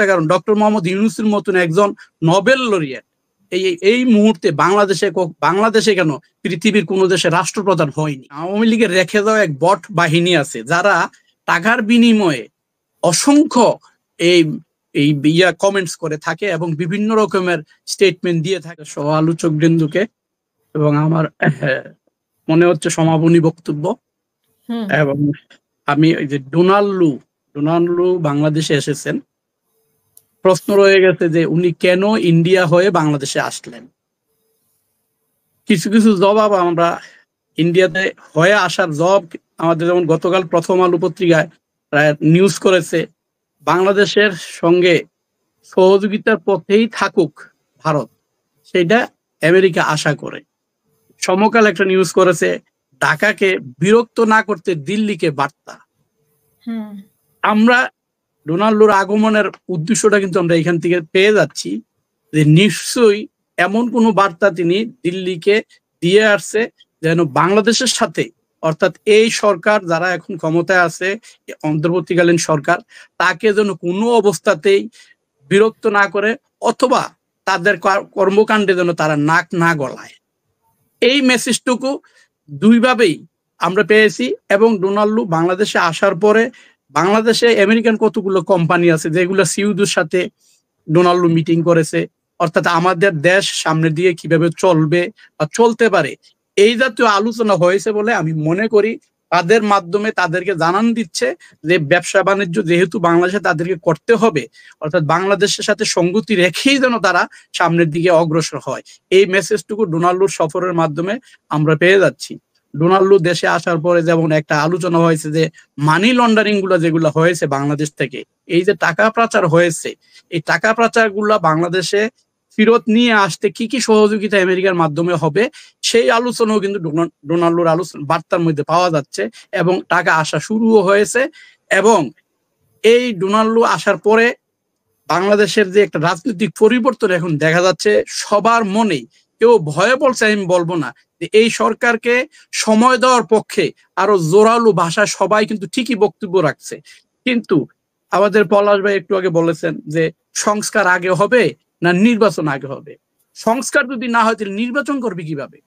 অবস্থা, কারণ ডক্টর মোহাম্মদ ইউনূসের মতন একজন নোবেল লরিয়েট এই মুহূর্তে বাংলাদেশে কেন পৃথিবীর কোন দেশে রাষ্ট্রপ্রধান হয়নি। আওয়ামী লীগের রেখে দেওয়া এক বট বাহিনী আছে যারা টাকার বিনিময়ে অসংখ্য এই কমেন্টস করে থাকে এবং বিভিন্ন রকমের স্টেটমেন্ট দিয়ে থাকে সহ আলোচক বৃন্দুকে, এবং আমার মনে হচ্ছে সমাপনী বক্তব্য। এবং আমি ওই যে ডোনাল্ড লু বাংলাদেশে এসেছেন, প্রশ্ন রয়ে গেছে যে উনি কেন ইন্ডিয়া হয়ে বাংলাদেশে আসলেন। কিছু কিছু জবাব আমরা ইন্ডিয়াতে হয়ে আসার জবাব আমাদের, যেমন গতকাল প্রথম আলো পত্রিকায় নিউজ করেছে বাংলাদেশের সঙ্গে সহযোগিতার পথেই থাকুক ভারত, সেটা আমেরিকা আশা করে। সমকাল একটা নিউজ করেছে ঢাকাকে বিরক্ত না করতে দিল্লিকে বার্তা। আমরা ডোনাল্ডোর আগমনের উদ্দেশ্যটা কিন্তু আমরা এখান থেকে পেয়ে যাচ্ছি যে নিশ্চয়ই এমন কোনো বার্তা তিনি দিল্লিকে দিয়ে আসছে যেন বাংলাদেশের সাথে, অর্থাৎ এই সরকার যারা এখন ক্ষমতায় আছে অন্তর্বর্তীকালীন সরকার, তাকে যেন কোনো অবস্থাতেই বিরক্ত না করে অথবা তাদের কর্মকাণ্ডে যেন তারা নাক না গলায়। এই মেসেজটুকু দুইভাবেই আমরা পেয়েছি। এবং ডোনাল্ডো বাংলাদেশে আসার পরে বাংলাদেশে আমেরিকান কতগুলো কোম্পানি আছে যেগুলো সিইওদের সাথে ডোনাল্ডো মিটিং করেছে, অর্থাৎ আমাদের দেশ সামনে দিয়ে কিভাবে চলবে বা চলতে পারে এই জাতীয় আলোচনা হয়েছে বলে আমি মনে করি। তাদের মাধ্যমে তাদেরকে জানান দিচ্ছে যে ব্যবসা বাণিজ্য যেহেতু বাংলাদেশে তাদেরকে করতে হবে, অর্থাৎ বাংলাদেশের সাথে সঙ্গতি রেখেই যেন তারা সামনের দিকে অগ্রসর হয়। এই মেসেজটুকু ডোনাল্ডোর সফরের মাধ্যমে আমরা পেয়ে যাচ্ছি। ডোনাল্ডো দেশে আসার পরে যেমন একটা আলোচনা হয়েছে যে মানি লন্ডারিং গুলো যেগুলো হয়েছে বাংলাদেশ থেকে, এই যে টাকা পাচার হয়েছে, এই টাকা পাচার গুলা বাংলাদেশে ফেরত নিয়ে আসতে কি কি সহযোগিতা আমেরিকার মাধ্যমে হবে সেই আলোচনাও কিন্তু ডোনাল্ডোর আলোচনা বার্তার মধ্যে পাওয়া যাচ্ছে এবং টাকা আসা শুরুও হয়েছে। এবং এই ডোনাল্ডো আসার পরে বাংলাদেশের যে একটা রাজনৈতিক পরিবর্তন এখন দেখা যাচ্ছে সবার মনেই, কেউ ভয়ে বলছে আমি বলবো না, যে এই সরকারকে সময় দেওয়ার পক্ষে আরো জোরালো ভাষায় সবাই কিন্তু ঠিকই বক্তব্য রাখছে। কিন্তু আমাদের পলাশ ভাই একটু আগে বলেছেন যে সংস্কার আগে হবে না নির্বাচন আগে হবে। সংস্কার যদি না হয় তাহলে নির্বাচন করবে কিভাবে?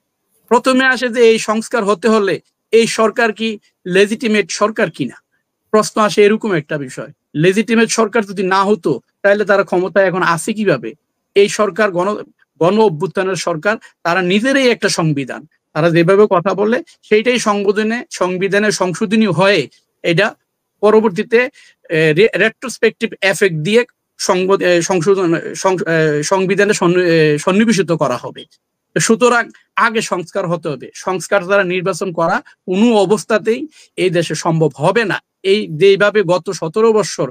প্রথমে আসে যে এই সংস্কার হতে হলে এই সরকার কি লেজিটিমেট সরকার কিনা, প্রশ্ন আসে এরকম একটা বিষয়। লেজিটিমেট সরকার যদি না হতো তাহলে তারা ক্ষমতায় এখন আসে কিভাবে? এই সরকার গণ অভ্যুত্থানের সরকার, তারা নিজেরাই একটা সংবিধান, তারা যেভাবে কথা বলে সেইটাই সংবিধানের সংশোধনী হয়ে এটা পরবর্তীতে রেট্রোস্পেকটিভ এফেক্ট দিয়ে সংবিধানে সন্নিবেশিত করা হবে। সুতরাং আগে সংস্কার হতে হবে। সংস্কার দ্বারা নির্বাচন করা কোনো অবস্থাতেই এই দেশে সম্ভব হবে না। এই যেভাবে গত 17 বছর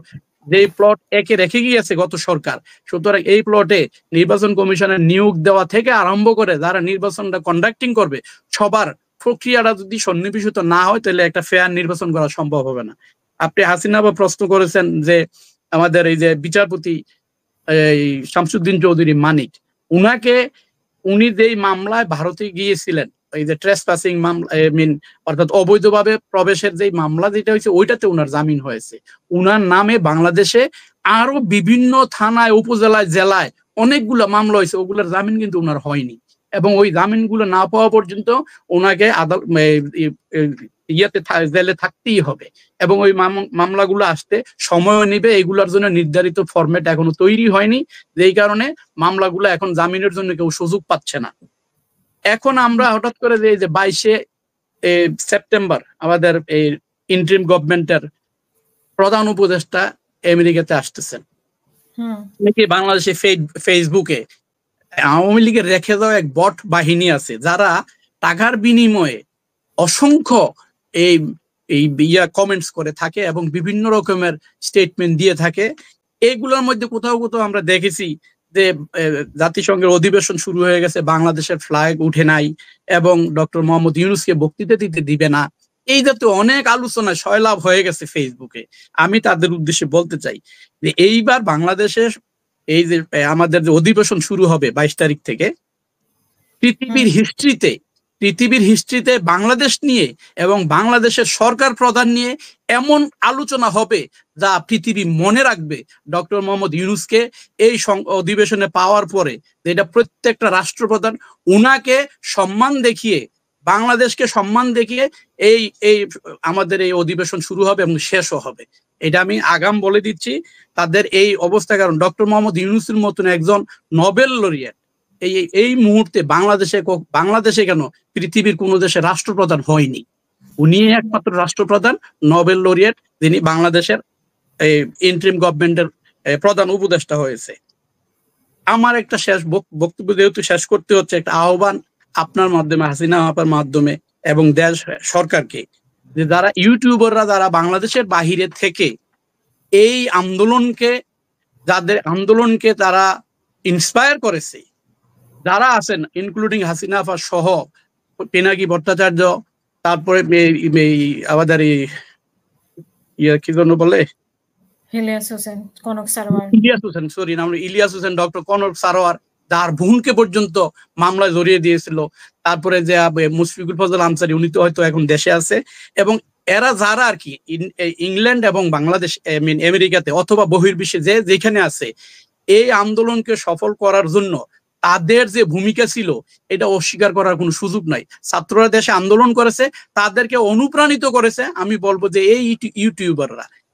যে প্লট একে রেখে গিয়েছে গত সরকার, সুতরাং এই প্লটে নির্বাচন কমিশনের নিয়োগ দেওয়া থেকে আরম্ভ করে যারা নির্বাচনটা কন্ডাক্টিং করবে সবার প্রক্রিয়াটা যদি সন্নিবেশিত না হয় তাহলে একটা ফেয়ার নির্বাচন করা সম্ভব হবে না। আপনি হাসিনা বা প্রশ্ন করেছেন যে আমাদের এই যে বিচারপতি শামসুদ্দিন চৌধুরী মানিক, উনি যেই মামলায় ভারতে গিয়েছিলেন, এই যে ট্রেসপাসিং মামলা, অর্থাৎ অবৈধভাবে প্রবেশের যে মামলা যেটা হয়েছে ওইটাতে উনার জামিন হয়েছে। উনার নামে বাংলাদেশে আরো বিভিন্ন থানায়, উপজেলায়, জেলায় অনেকগুলো মামলা হয়েছে, ওগুলোর জামিন কিন্তু উনার হয়নি। এবং ওই জামিনগুলো না পাওয়া পর্যন্ত ওনাকে জেলে থাকতেই হবে। এবং ওই মামলাগুলো আসতে সময় নেবে, এগুলোর জন্য নির্ধারিত ফরম্যাট এখনো তৈরি হয়নি, যেই কারণে মামলাগুলো এখন জামিনের জন্য কেউ সুযোগ পাচ্ছে না। এখন আমরা হঠাৎ করে যে 22শে সেপ্টেম্বর আমাদের এই ইন্টারিম গভর্নমেন্টের প্রধান উপদেষ্টা আমেরিকাতে আসতেছেন, নাকি বাংলাদেশে ফেসবুকে আওয়ামী লীগের রেখে দেওয়া এক বট বাহিনী আছে যারা টাকার বিনিময়ে অসংখ্য কমেন্টস করে থাকে এবং বিভিন্ন রকমের স্টেটমেন্ট দিয়ে থাকে। এইগুলোর মধ্যে কোথাও কোথাও আমরা দেখেছি যে জাতিসংঘের অধিবেশন শুরু হয়ে গেছে, বাংলাদেশের ফ্ল্যাগ উঠে নাই এবং ডক্টর মোহাম্মদ ইউনূসকে বক্তৃতা দিতে দিবে না, এই জাতীয় অনেক আলোচনা সয়লাভ হয়ে গেছে ফেসবুকে। আমি তাদের উদ্দেশ্যে বলতে চাই যে এইবার বাংলাদেশের এই যে আমাদের যে অধিবেশন শুরু হবে 22 তারিখ থেকে, পৃথিবীর পৃথিবীর হিস্ট্রিতে বাংলাদেশ নিয়ে এবং বাংলাদেশের সরকার প্রধান নিয়ে এমন আলোচনা হবে যা পৃথিবী মনে রাখবে ডক্টর মোহাম্মদ ইউনূসকে এই অধিবেশনে পাওয়ার পরে। যেটা প্রত্যেকটা রাষ্ট্রপ্রধান উনাকে সম্মান দেখিয়ে, বাংলাদেশকে সম্মান দেখিয়ে এই এই আমাদের এই অধিবেশন শুরু হবে এবং শেষও হবে। এটা আমি আগাম বলে দিচ্ছি। তাদের এই অবস্থা কারণ ডক্টর মোহাম্মদ ইউনূসের মতন একজন নোবেল লরিয়েট এই মুহূর্তে বাংলাদেশে কেন পৃথিবীর কোন দেশে রাষ্ট্রপ্রধান হয়নি। উনি একমাত্র রাষ্ট্রপ্রধান নোবেল লরিয়েট যিনি বাংলাদেশের ইন্টারিম গভর্নমেন্টের প্রধান উপদেষ্টা হয়েছে। আমার একটা শেষ বক্তব্য যেহেতু শেষ করতে হচ্ছে, একটা আহ্বান আপনার মাধ্যমে, হাসিনা আপার মাধ্যমে এবং দেশ সরকারকে, যে যারা ইউটিউবাররা যারা বাংলাদেশের বাহিরে থেকে এই যাদের আন্দোলনকে তারা ইন্সপায়ার করেছে, যারা আছেন ইনক্লুডিং হাসিনা আফা সহ, পিনাকি ভট্টাচার্য, তারপরে আমাদের কি জন্য বলে ইলিয়াস হোসেন, কনক সারোয়ার, ইলিয়াস হোসেন, ডক্টর কনক সারোয়ার, যার বোনকে পর্যন্ত মামলায় জড়িয়ে দিয়েছিল। তারপরে যে মুশফিকুল ফজল আনসারী, উনি তো হয়তো এখন দেশে আছে। এবং এরা যারা আর কি ইংল্যান্ড এবং বাংলাদেশ আমেরিকাতে অথবা বহির্বিশ্বে যেখানে আছে, এই আন্দোলনকে সফল করার জন্য তাদের যে ভূমিকা ছিল এটা অস্বীকার করার কোনো সুযোগ নাই। ছাত্ররা দেশে আন্দোলন করেছে, তাদেরকে অনুপ্রাণিত করেছে। আমি বলবো যে এই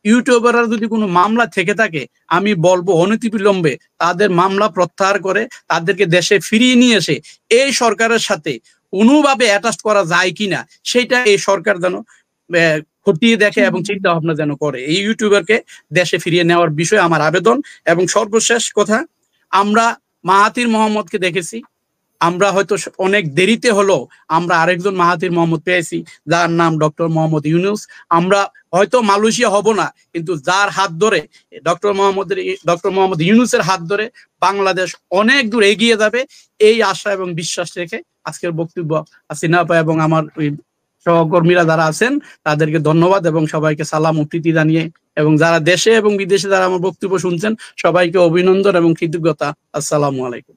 ইউটিউবাররা যদি কোনো মামলা থেকে থাকে, আমি বলবো অনতিবিলম্বে তাদের মামলা প্রত্যাহার করে তাদেরকে দেশে ফিরিয়ে নিয়ে এসে এই সরকারের সাথে কোনোভাবে অ্যাটাচ করা যায় কিনা সেটা এই সরকার যেন খতিয়ে দেখে এবং চিন্তা ভাবনা যেন করে। এই ইউটিউবারকে দেশে ফিরিয়ে নেওয়ার বিষয়ে আমার আবেদন। এবং সর্বশেষ কথা, আমরা মাহাথির মোহাম্মদকে দেখেছি, আমরা হয়তো অনেক দেরিতে হলেও আমরা আরেকজন মাহাথির মোহাম্মদ পেয়েছি, যার নাম ডক্টর মোহাম্মদ ইউনূস। আমরা হয়তো মালয়েশিয়া হব না, কিন্তু যার হাত ধরে ডক্টর মোহাম্মদ ইউনূসের হাত ধরে বাংলাদেশ অনেক দূর এগিয়ে যাবে, এই আশা এবং বিশ্বাস রেখে আজকের বক্তব্য হাসিনা আপা এবং আমার সহকর্মীরা যারা আছেন তাদেরকে ধন্যবাদ এবং সবাইকে সালাম ও প্রীতি জানিয়ে, এবং যারা দেশে এবং বিদেশে যারা আমার বক্তব্য শুনছেন সবাইকে অভিনন্দন এবং কৃতজ্ঞতা। আসসালামু আলাইকুম।